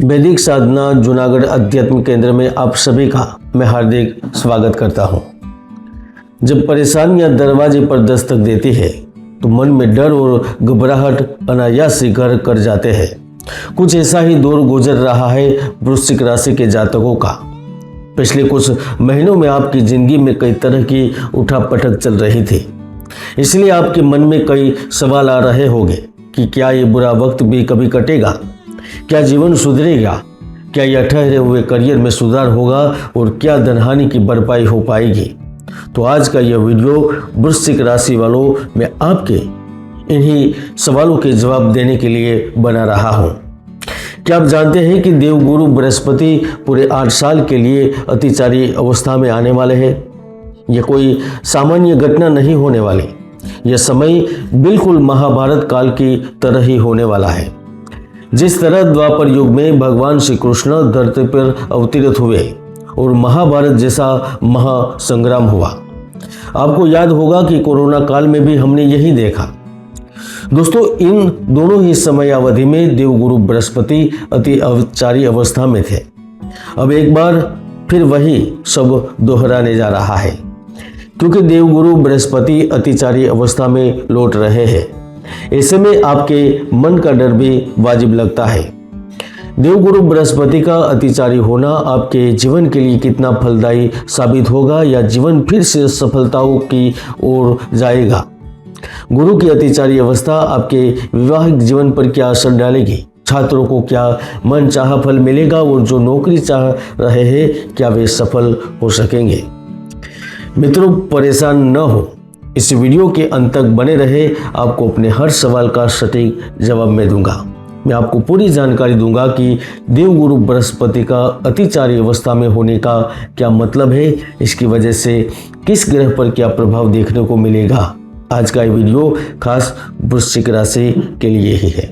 वैदिक साधना जूनागढ़ अध्यात्म केंद्र में आप सभी का मैं हार्दिक स्वागत करता हूं। जब परेशानियां दरवाजे पर दस्तक देती है तो मन में डर और घबराहट अनायास से घर कर जाते हैं। कुछ ऐसा ही दौर गुजर रहा है वृश्चिक राशि के जातकों का। पिछले कुछ महीनों में आपकी जिंदगी में कई तरह की उठापटक चल रही थी, इसलिए आपके मन में कई सवाल आ रहे होंगे कि क्या ये बुरा वक्त भी कभी कटेगा, क्या जीवन सुधरेगा, क्या यह ठहरे हुए करियर में सुधार होगा और क्या धनहानि की भरपाई हो पाएगी। तो आज का यह वीडियो वृश्चिक राशि वालों में आपके इन्हीं सवालों के जवाब देने के लिए बना रहा हूं। क्या आप जानते हैं कि देवगुरु बृहस्पति पूरे 8 साल के लिए अतिचारी अवस्था में आने वाले हैं। यह कोई सामान्य घटना नहीं होने वाली। यह समय बिल्कुल महाभारत काल की तरह ही होने वाला है। जिस तरह द्वापर युग में भगवान श्री कृष्ण धरती पर अवतरित हुए और महाभारत जैसा महासंग्राम हुआ। आपको याद होगा कि कोरोना काल में भी हमने यही देखा। दोस्तों, इन दोनों ही समयावधि में देवगुरु बृहस्पति अति अवचारी अवस्था में थे। अब एक बार फिर वही सब दोहराने जा रहा है, क्योंकि देवगुरु बृहस्पति अतिचारी अवस्था में लौट रहे हैं। ऐसे में आपके मन का डर भी वाजिब लगता है। देवगुरु बृहस्पति का अतिचारी होना आपके जीवन के लिए कितना फलदायी साबित होगा या जीवन फिर से सफलताओं की ओर जाएगा। गुरु की अतिचारी अवस्था आपके विवाहिक जीवन पर क्या असर डालेगी। छात्रों को क्या मनचाहा फल मिलेगा और जो नौकरी चाह रहे हैं क्या वे सफल हो सकेंगे। मित्रों, परेशान न हो, इस वीडियो के अंत तक बने रहे। आपको अपने हर सवाल का सटीक जवाब मैं दूंगा। मैं आपको पूरी जानकारी दूंगा कि देवगुरु बृहस्पति का अतिचारी अवस्था में होने का क्या मतलब है, इसकी वजह से किस ग्रह पर क्या प्रभाव देखने को मिलेगा। आज का ये वीडियो खास वृश्चिक राशि के लिए ही है।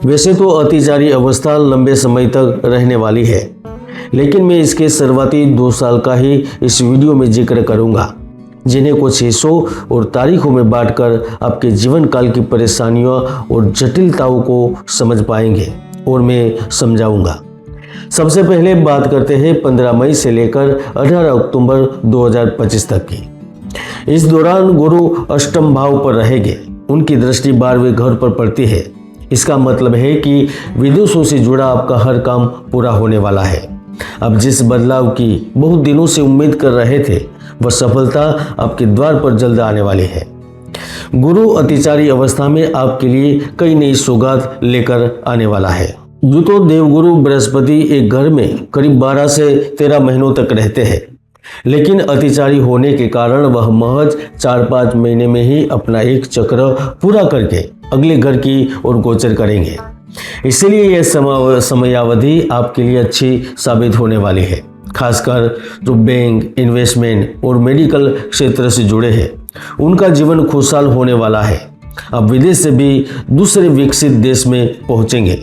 वैसे तो अतिचारी अवस्था लंबे समय तक रहने वाली है, लेकिन मैं इसके शुरुआती 2 साल का ही इस वीडियो में जिक्र करूंगा, जिन्हें कुछ हिस्सों और तारीखों में बांटकर आपके जीवन काल की परेशानियों और जटिलताओं को समझ पाएंगे और मैं समझाऊंगा। सबसे पहले बात करते हैं 15 मई से लेकर 18 अक्टूबर 2025 तक की। इस दौरान गुरु अष्टम भाव पर रहेंगे। उनकी दृष्टि 12वें घर पर पड़ती है। इसका मतलब है कि विदेशों से जुड़ा आपका हर काम पूरा होने वाला है। अब जिस बदलाव की बहुत दिनों से उम्मीद कर रहे थे, वह सफलता आपके द्वार पर जल्द आने वाली है। गुरु अतिचारी अवस्था में आपके लिए कई नई सौगात लेकर आने वाला है। यूं तो देवगुरु बृहस्पति एक घर में करीब 12 से 13 महीनों तक रहते हैं, लेकिन अतिचारी होने के कारण वह महज 4-5 महीने में ही अपना एक चक्र पूरा करके अगले घर की ओर गोचर करेंगे। इसलिए यह समयावधि आपके लिए अच्छी साबित होने वाली है। खासकर जो बैंक, इन्वेस्टमेंट और मेडिकल क्षेत्र से जुड़े हैं, उनका जीवन खुशहाल होने वाला है। अब विदेश से भी दूसरे विकसित देश में पहुंचेंगे।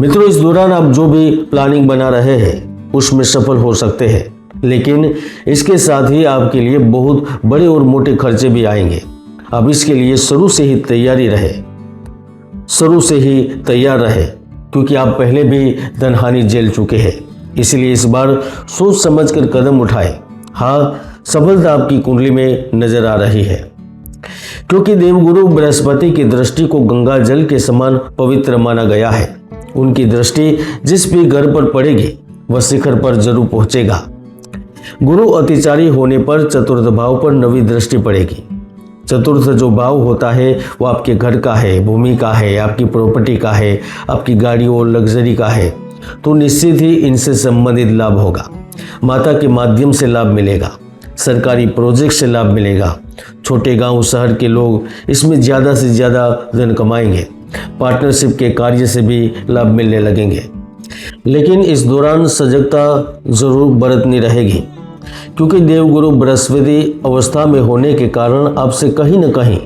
मित्रों, इस दौरान आप जो भी प्लानिंग बना रहे हैं उसमें सफल हो सकते हैं, लेकिन इसके साथ ही आपके लिए बहुत बड़े और मोटे खर्चे भी आएंगे। अब इसके लिए शुरू से ही तैयार रहे, क्योंकि आप पहले भी धनहानि झेल चुके हैं। इसलिए इस बार सोच समझकर कदम उठाएं। हाँ, सफलता आपकी कुंडली में नजर आ रही है, क्योंकि देवगुरु बृहस्पति की दृष्टि को गंगा जल के समान पवित्र माना गया है। उनकी दृष्टि जिस भी घर पर पड़ेगी वह शिखर पर जरूर पहुंचेगा। गुरु अतिचारी होने पर चतुर्थ भाव पर नवी दृष्टि पड़ेगी। चतुर्थ जो भाव होता है वो आपके घर का है, भूमि का है, आपकी प्रॉपर्टी का है, आपकी गाड़ी और लग्जरी का है। तो निश्चित ही इनसे संबंधित लाभ होगा। माता के माध्यम से लाभ मिलेगा, सरकारी प्रोजेक्ट से लाभ मिलेगा। छोटे गांव शहर के लोग इसमें ज़्यादा से ज़्यादा धन कमाएंगे। पार्टनरशिप के कार्य से भी लाभ मिलने लगेंगे। लेकिन इस दौरान सजगता जरूर बरतनी रहेगी, क्योंकि देवगुरु बृहस्पति अवस्था में होने के कारण आपसे कहीं न कहीं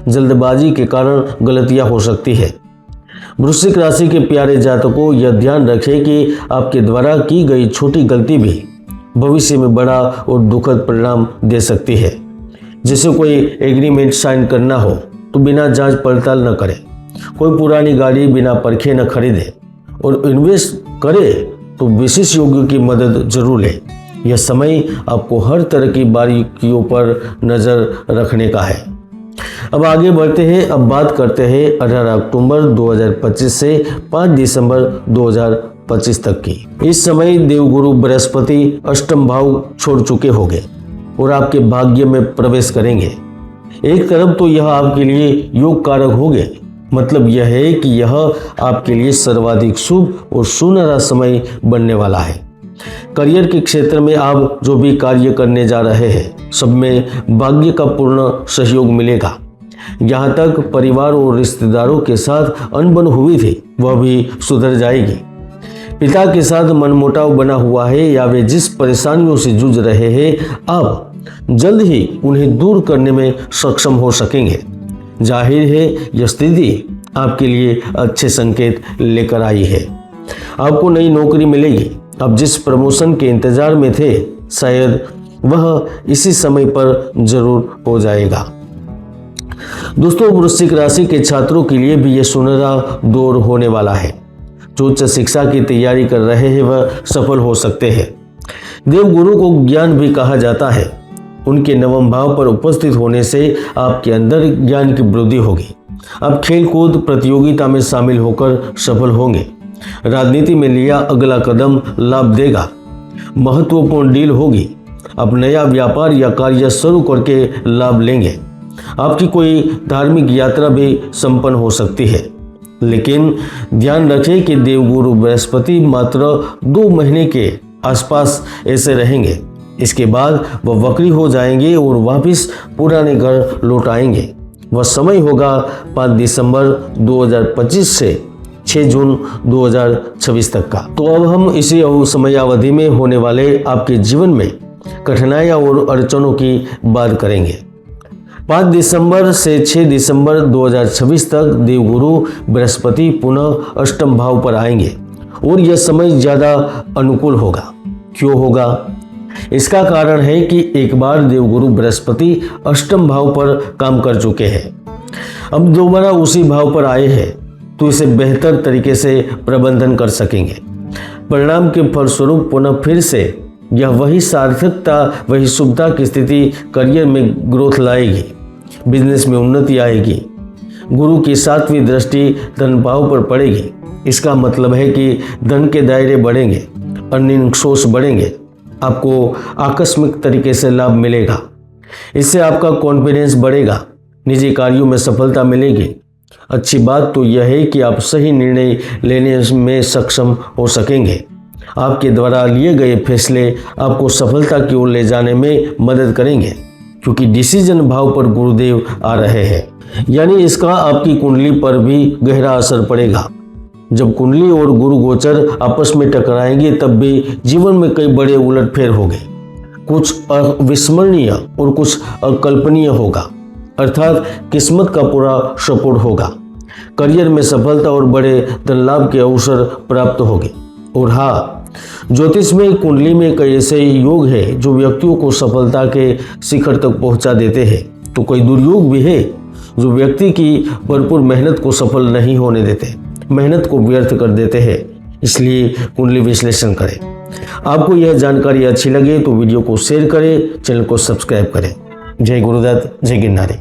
जल्दबाजी के कारण गलतियां हो सकती है। वृश्चिक राशि के प्यारे जातकों, यह ध्यान रखें कि आपके द्वारा की गई छोटी गलती भी भविष्य में बड़ा और दुखद परिणाम दे सकती है। जैसे कोई एग्रीमेंट साइन करना हो तो बिना जांच पड़ताल न करें, कोई पुरानी गाड़ी बिना परखे न खरीदे और इन्वेस्ट करे तो विशेष योग्यों की मदद जरूर ले। यह समय आपको हर तरह की बारीकियों पर नज़र रखने का है। अब आगे बढ़ते हैं। अब बात करते हैं 18 अक्टूबर 2025 से 5 दिसंबर 2025 तक की। इस समय देवगुरु बृहस्पति अष्टम भाव छोड़ चुके होंगे और आपके भाग्य में प्रवेश करेंगे। एक तरफ तो यह आपके लिए योग कारक होंगे, मतलब यह है कि यह आपके लिए सर्वाधिक शुभ और सुनहरा समय बनने वाला है। करियर के क्षेत्र में आप जो भी कार्य करने जा रहे हैं सब में भाग्य का पूर्ण सहयोग मिलेगा। यहाँ तक परिवार और रिश्तेदारों के साथ अनबन हुई थी वह भी सुधर जाएगी। पिता के साथ मनमुटाव बना हुआ है या वे जिस परेशानियों से जूझ रहे हैं आप जल्द ही उन्हें दूर करने में सक्षम हो सकेंगे। जाहिर है यह स्थिति आपके लिए अच्छे संकेत लेकर आई है। आपको नई नौकरी मिलेगी। आप जिस प्रमोशन के इंतजार में थे शायद वह इसी समय पर जरूर हो जाएगा। दोस्तों, वृश्चिक राशि के छात्रों के लिए भी यह सुनहरा दौर होने वाला है। जो उच्च शिक्षा की तैयारी कर रहे हैं वह सफल हो सकते हैं। देवगुरु को ज्ञान भी कहा जाता है। उनके नवम भाव पर उपस्थित होने से आपके अंदर ज्ञान की वृद्धि होगी। आप खेल कूद प्रतियोगिता में शामिल होकर सफल होंगे। राजनीति में लिया अगला कदम लाभ देगा। महत्वपूर्ण डील होगी। आप नया व्यापार या कार्य शुरू करके लाभ लेंगे। आपकी कोई धार्मिक यात्रा भी संपन्न हो सकती है, लेकिन ध्यान रखें कि देवगुरु बृहस्पति मात्र 2 महीने के आसपास ऐसे रहेंगे। इसके बाद वह वक्री हो जाएंगे और वापस पुराने घर लौट आएंगे। वह समय होगा 5 दिसंबर 2025 से 6 जून 2026 तक का। तो अब हम इसी समयावधि में होने वाले आपके जीवन में कठिनाइयां और अड़चनों की बात करेंगे। 5 दिसंबर से 6 दिसंबर 2026 तक देवगुरु बृहस्पति पुनः अष्टम भाव पर आएंगे और यह समय ज़्यादा अनुकूल होगा। क्यों होगा? इसका कारण है कि एक बार देवगुरु बृहस्पति अष्टम भाव पर काम कर चुके हैं। अब दोबारा उसी भाव पर आए हैं तो इसे बेहतर तरीके से प्रबंधन कर सकेंगे। परिणाम के फलस्वरूप पुनः फिर से यह वही सार्थकता वही शुभता की स्थिति करियर में ग्रोथ लाएगी। बिजनेस में उन्नति आएगी। गुरु की 7वीं दृष्टि धन भाव पर पड़ेगी। इसका मतलब है कि धन के दायरे बढ़ेंगे, अर्निंग सोर्स बढ़ेंगे। आपको आकस्मिक तरीके से लाभ मिलेगा। इससे आपका कॉन्फिडेंस बढ़ेगा। निजी कार्यों में सफलता मिलेगी। अच्छी बात तो यह है कि आप सही निर्णय लेने में सक्षम हो सकेंगे। आपके द्वारा लिए गए फैसले आपको सफलता की ओर ले जाने में मदद करेंगे, क्योंकि डिसीजन भाव पर गुरुदेव आ रहे हैं। यानी इसका आपकी कुंडली पर भी गहरा असर पड़ेगा। जब कुंडली और गुरु गोचर आपस में टकराएंगे तब भी जीवन में कई बड़े उलटफेर होंगे। कुछ अविस्मरणीय और कुछ अकल्पनीय होगा, अर्थात किस्मत का पूरा सपोर्ट होगा। करियर में सफलता और बड़े धन लाभ के अवसर प्राप्त होंगे। और हाँ, ज्योतिष में कुंडली में कई ऐसे योग है जो व्यक्तियों को सफलता के शिखर तक पहुंचा देते हैं, तो कोई दुर्योग भी है जो व्यक्ति की भरपूर मेहनत को सफल नहीं होने देते, मेहनत को व्यर्थ कर देते हैं। इसलिए कुंडली विश्लेषण करें। आपको यह जानकारी अच्छी लगे तो वीडियो को शेयर करें, चैनल को सब्सक्राइब करें। जय गुरुदत्त, जय गिरनारी।